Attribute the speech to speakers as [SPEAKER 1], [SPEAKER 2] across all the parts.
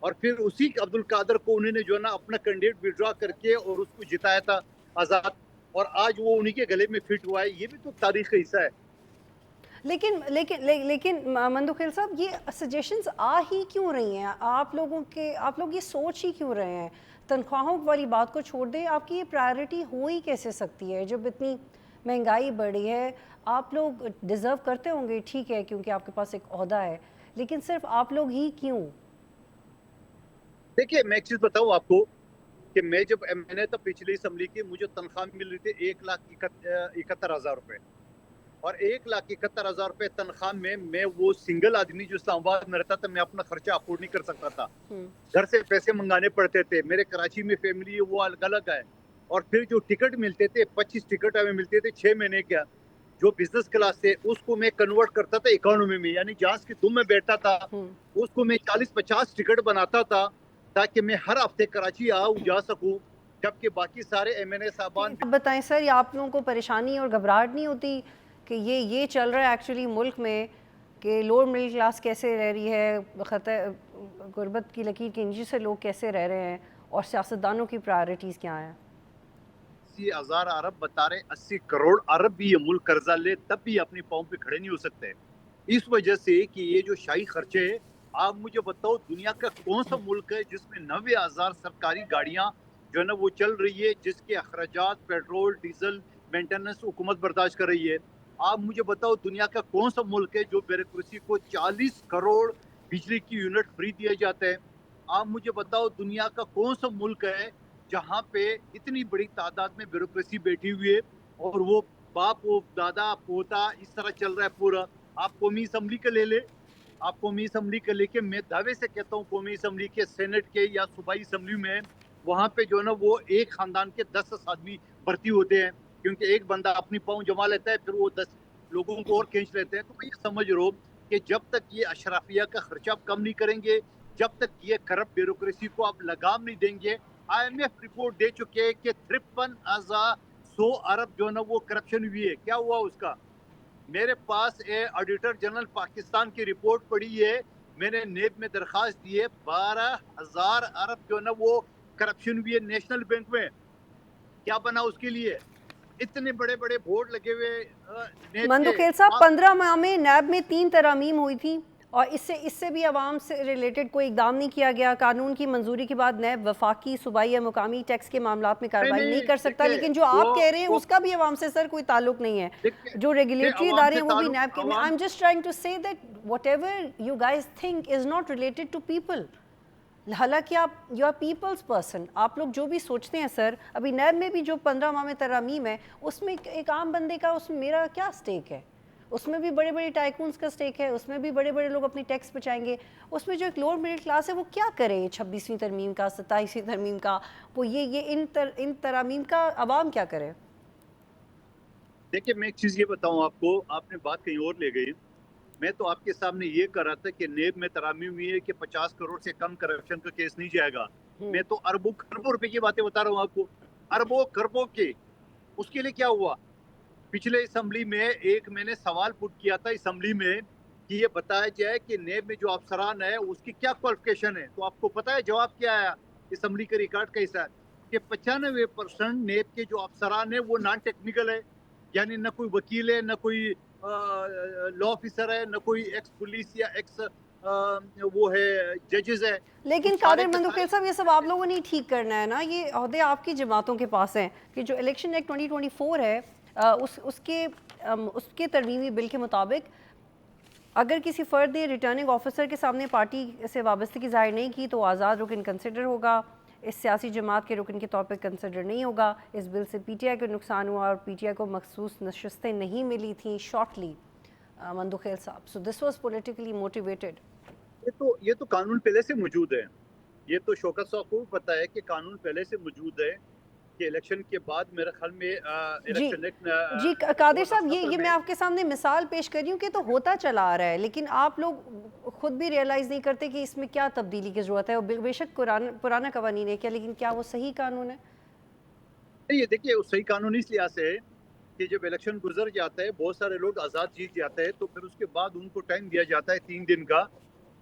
[SPEAKER 1] اور پھر اسی عبد القادر کو انہوں نے جو ہے نا اپنا کینڈیڈیٹ وڈرا کر کے اور اس کو جتایا تھا آزاد، اور آج وہ انہی کے گلے میں فٹ ہوا ہے. یہ بھی تو تاریخ کا حصہ ہے.
[SPEAKER 2] لیکن مندوخیل صاحب یہ سجیشنز آ ہی کیوں رہی ہیں؟ آپ لوگ یہ سوچ ہی کیوں رہے ہیں؟ تنخواہوں والی بات کو چھوڑ دیں، آپ کی یہ پرائرٹی ہو ہی کیسے سکتی ہے جب اتنی مہنگائی بڑھی ہے؟ آپ لوگ ڈیزرو کرتے ہوں گے، ٹھیک ہے، کیونکہ آپ کے پاس ایک عہدہ ہے، لیکن صرف آپ لوگ ہی کیوں؟
[SPEAKER 1] دیکھیے میں ایک چیز بتاؤں آپ کو کہ میں جب ایم این اے تھا پچھلی اسمبلی کی، مجھے تنخواہ مل رہی تھی 1,71,000 روپے، اور 1,71,000 روپے تنخواہ میں وہ سنگل آدمی جو اسلام آباد میں رہتا تھا، میں اپنا خرچہ افورڈ نہیں کر سکتا تھا. گھر سے پیسے منگانے پڑتے تھے. میرے کراچی میں فیملی ہے وہ الگ الگ ہے. اور پھر جو ٹکٹ ملتے تھے 25 ٹکٹ ہمیں ملتے تھے 6 مہینے کا، جو بزنس کلاس تھے اس کو میں کنورٹ کرتا تھا اکانومی میں، یعنی جہاز کی دم میں بیٹھتا تھا اس کو میں 40-50 ٹکٹ بناتا تھا تاکہ میں ہر ہفتے کراچی جا سکوں، جبکہ باقی سارے ایم این اے صاحبان
[SPEAKER 2] اب بتائیں سر، یہ آپ لوگوں کو پریشانی اور گھبراہٹ نہیں ہوتی کہ یہ چل رہا ہے ایکچولی ملک میں کہ لوور مڈل کلاس کیسے رہ رہی ہے، خطۂ غربت کی لکیر کے نیچے سے لوگ کیسے رہ رہے ہیں، اور سیاستدانوں کی پرائرٹیز کیا ہیں؟
[SPEAKER 1] 80,000 عرب بتا رہے 80 کروڑ عرب بھی یہ ملک قرضہ لے تب بھی اپنی پاؤں پہ کھڑے نہیں ہو سکتے، اس وجہ سے کہ یہ جو شاہی خرچے ہیں. آپ مجھے بتاؤ دنیا کا کون سا ملک ہے جس میں 90,000 سرکاری گاڑیاں جو ہے نا وہ چل رہی ہے، جس کے اخراجات پیٹرول ڈیزل مینٹیننس حکومت برداشت کر رہی ہے؟ آپ مجھے بتاؤ دنیا کا کون سا ملک ہے جو بیوروکریسی کو 40 کروڑ بجلی کی یونٹ فری دیا جاتا ہے؟ آپ مجھے بتاؤ دنیا کا کون سا ملک ہے جہاں پہ اتنی بڑی تعداد میں بیوروکریسی بیٹھی ہوئی ہے اور وہ باپ و دادا پوتا اس طرح چل رہا ہے پورا؟ آپ قومی اسمبلی کا لے لے، آپ قومی اسمبلی کا لے کے میں دعوے سے کہتا ہوں قومی اسمبلی کے سینٹ کے یا صوبائی اسمبلی میں وہاں پہ جو ہے نا وہ ایک خاندان کے 10 آدمی بھرتی ہوتے ہیں، کیونکہ ایک بندہ اپنی پاؤں جما لیتا ہے پھر وہ 10 لوگوں کو اور کھینچ لیتے ہیں. تو میں یہ سمجھ رہا ہوں کہ جب تک یہ اشرافیہ کا خرچہ آپ کم نہیں کریں گے، جب تک یہ کرپٹ بیوروکریسی کو آپ لگام نہیں دیں گے. آئی ایم ایف رپورٹ دے چکے کہ 53,100 ارب جو ہے نا وہ کرپشن ہوئی ہے. کیا ہوا اس کا؟ میرے پاس آڈیٹر جنرل پاکستان کی رپورٹ پڑی ہے، میں نے نیب میں درخواست دی ہے، 12,000 ارب جو ہے نا وہ کرپشن ہوئی ہے نیشنل بینک میں. کیا بنا اس کے لیے؟ اتنے بڑے بڑے بورڈ لگے ہوئے نیب کے.
[SPEAKER 2] مندوخیل صاحب 15 ماہ میں نیب میں 3 ترامیم ہوئی تھیں، اور اس سے بھی عوام سے ریلیٹڈ کوئی اقدام نہیں کیا گیا. قانون کی منظوری کے بعد نیب وفاقی، صوبائی یا مقامی ٹیکس کے معاملات میں کارروائی نہیں کر سکتا، لیکن جو آپ کہہ رہے ہیں اس کا بھی عوام سے سر کوئی تعلق نہیں ہے. جو ریگولیٹری ادارے ہیں وہ بھی نیب کے. I am just trying to say that whatever you guys think is not related to people. حالانکہ آپ یو آر پیپلز پرسن، آپ لوگ جو بھی سوچتے ہیں سر. ابھی نیب میں بھی جو 15 ماہ میں ترامیم ہے اس میں ایک عام بندے کا اس میں میرا کیا سٹیک ہے؟ اس میں بھی بڑے بڑے ٹائکونز کا سٹیک ہے، اس میں بھی بڑے بڑے لوگ اپنی ٹیکس بچائیں گے. اس میں جو ایک لوور مڈل کلاس ہے وہ کیا کرے 26ویں ترمیم کا، 27ویں ترمیم کا؟ وہ یہ ان ترامیم کا عوام کیا کرے؟
[SPEAKER 1] دیکھیں میں ایک چیز یہ بتاؤں آپ کو، آپ نے بات کہیں اور لے گئی. میں تو آپ کے سامنے یہ کر رہا تھا کہ نیب میں ترامیم ہوئی ہے کہ 50 کروڑ سے کم کرپشن کا کیس نہیں جائے گا. میں تو اربوں خربوں روپے کی باتیں بتا رہا ہوں آپ کو، اربوں خربوں کے. اس کے لیے کیا ہوا؟ پچھلے اسمبلی میں میں نے سوال پٹ کیا تھا اسمبلی میں کہ یہ بتایا جائے کہ نیب میں جو افسران ہے اس کی کیا کوالیفیکیشن ہے. تو آپ کو پتا ہے جواب کیا آیا؟ اسمبلی کے ریکارڈ کا حصہ ہے کہ 95% نیب کے جو افسران ہیں وہ نان ٹیکنیکل ہے، یعنی نہ کوئی وکیل ہے، نہ کوئی لا آفیسر ہے، نہ کوئی ایکس پولیس یا ایکس وہ ہے ججز ہے.
[SPEAKER 2] لیکن قادر مندوخیل صاحب یہ سب آپ لوگوں نے ٹھیک کرنا ہے نا، یہ عہدے آپ کی جماعتوں کے پاس ہیں. کہ جو الیکشن ایکٹ 2024 ہے اس کے ترمیمی بل کے مطابق اگر کسی فرد نے ریٹرننگ آفیسر کے سامنے پارٹی سے وابستگی ظاہر نہیں کی تو آزاد رکن کنسیڈر ہوگا، اس سیاسی جماعت کے رکن کے طور پر کنسیڈر نہیں ہوگا. اس بل سے پی ٹی آئی کو نقصان ہوا اور پی ٹی آئی کو مخصوص نشستیں نہیں ملی تھیں شارٹلی. مندوخیل صاحب، سو دس واز پولیٹیکلی موٹیویٹڈ.
[SPEAKER 1] یہ تو قانون پہلے سے موجود ہے. یہ تو شوکت صاحب کو پتا ہے کہ قانون پہلے سے موجود ہے کہ الیکشن کے بعد میرے خیال میں الیکشن
[SPEAKER 2] جی قادر صاحب، یہ میں آپ کے سامنے مثال پیش کر رہی ہوں کہ تو ہوتا چلا آ رہا ہے، لیکن آپ لوگ خود بھی ریئلائز نہیں کرتے کہ اس میں کیا تبدیلی کی ضرورت ہے. اور بے شک پرانا قوانین ہے کیا، لیکن کیا وہ صحیح قانون ہے؟
[SPEAKER 1] یہ دیکھیے وہ صحیح قانون اس لحاظ سے ہے کہ جب الیکشن گزر جاتا ہے بہت سارے لوگ آزاد جیت جاتے ہیں تو پھر اس کے بعد ان کو ٹائم دیا جاتا ہے 3 دن کا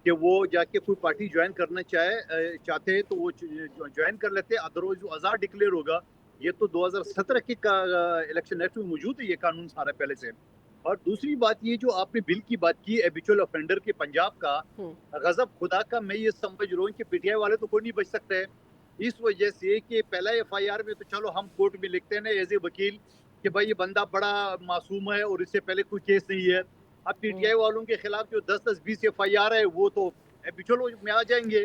[SPEAKER 1] کہ وہ جا کے کوئی پارٹی جوائن کرنا چاہتے ہیں تو وہ جوائن کر لیتے ہیں، ادروائز وہ آزاد ڈکلیئر ہوگا. یہ تو 2017 کے الیکشن ایکٹ میں موجود ہے یہ قانون سارا پہلے سے. اور دوسری بات یہ جو آپ نے بل کی بات کی ایبیچول افینڈر کے پنجاب کا، غضب خدا کا میں یہ سمجھ رہا ہوں کہ پی ٹی آئی والے تو کوئی نہیں بچ سکتے اس وجہ سے کہ پہلا ایف آئی آر میں تو چلو ہم کورٹ میں لکھتے ہیں ایز اے وکیل کہ بھائی یہ بندہ بڑا معصوم ہے اور اس سے پہلے کوئی کیس نہیں ہے. اب پی ٹی آئی والوں کے خلاف جو 10-20 ایف آئی آر ہے وہ تو ایبیچول میں آ جائیں گے.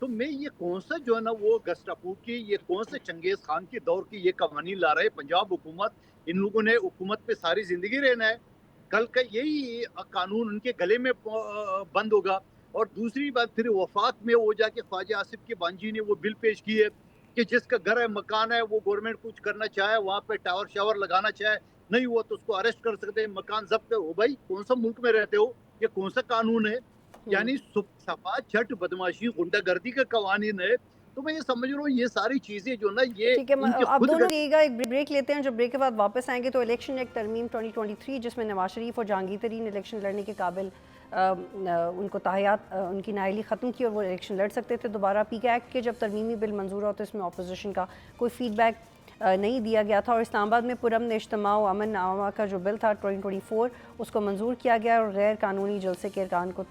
[SPEAKER 1] تو میں یہ کون سا جو ہے نا وہ گسٹاپو کی، یہ کون سے چنگیز خان کے دور کی یہ قوانین لا رہے پنجاب حکومت. ان لوگوں نے حکومت پہ ساری زندگی رہنا ہے، کل کا یہی قانون ان کے گلے میں بند ہوگا. اور دوسری بات پھر وفاق میں وہ جا کے خواجہ آصف کے بانجی نے وہ بل پیش کی ہے کہ جس کا گھر ہے مکان ہے وہ گورنمنٹ کچھ کرنا چاہے وہاں پہ ٹاور شاور لگانا چاہے نہیں ہوا تو اس کو اریسٹ کر سکتے ہیں، مکان ضبط ہو. بھائی کون سا ملک میں رہتے ہو، یہ کون سا قانون ہے؟ یعنی صفا چھٹ بدماشی غنڈہ گردی کا قوانین ہے. تو میں یہ سمجھ رہا ہوں یہ ساری چیزیں جو نا یہ
[SPEAKER 2] ٹھیک ہے، آپ دونوں لیگا ایک بریک لیتے ہیں. جب بریک کے بعد واپس آئیں گے تو الیکشن ایکٹ ترمیم 2023 جس میں نواز شریف اور جہانگیر ترین الیکشن لڑنے کے قابل ان کو تاحیات ان کی نااہلی ختم کی اور وہ الیکشن لڑ سکتے تھے دوبارہ. پی کے ایکٹ کے جب ترمیمی بل منظور ہو تو اس میں اپوزیشن کا کوئی فیڈ بیک نہیں دیا گیا تھا اور اسلام آباد میں پرامن اجتماع و امن عامہ کا جو بل تھا 2024 اس کو منظور کیا گیا اور غیر قانونی جلسے کے ارکان کو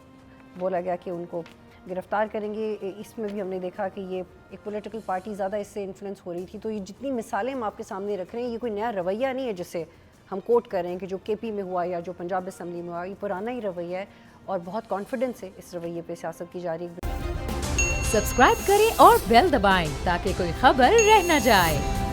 [SPEAKER 2] بولا گیا کہ ان کو گرفتار کریں گے. اس میں بھی ہم نے دیکھا کہ یہ ایک پولیٹیکل پارٹی زیادہ اس سے انفلوئنس ہو رہی تھی. تو یہ جتنی مثالیں ہم آپ کے سامنے رکھ رہے ہیں یہ کوئی نیا رویہ نہیں ہے جسے ہم کوٹ کر رہے ہیں کہ جو کے پی میں ہوا یا جو پنجاب اسمبلی میں ہوا. یہ پرانا ہی رویہ ہے اور بہت کانفیڈنس ہے اس رویے پہ سیاست کی جاری.
[SPEAKER 3] سبسکرائب کریں اور بیل دبائیں تاکہ کوئی خبر رہ نہ جائے.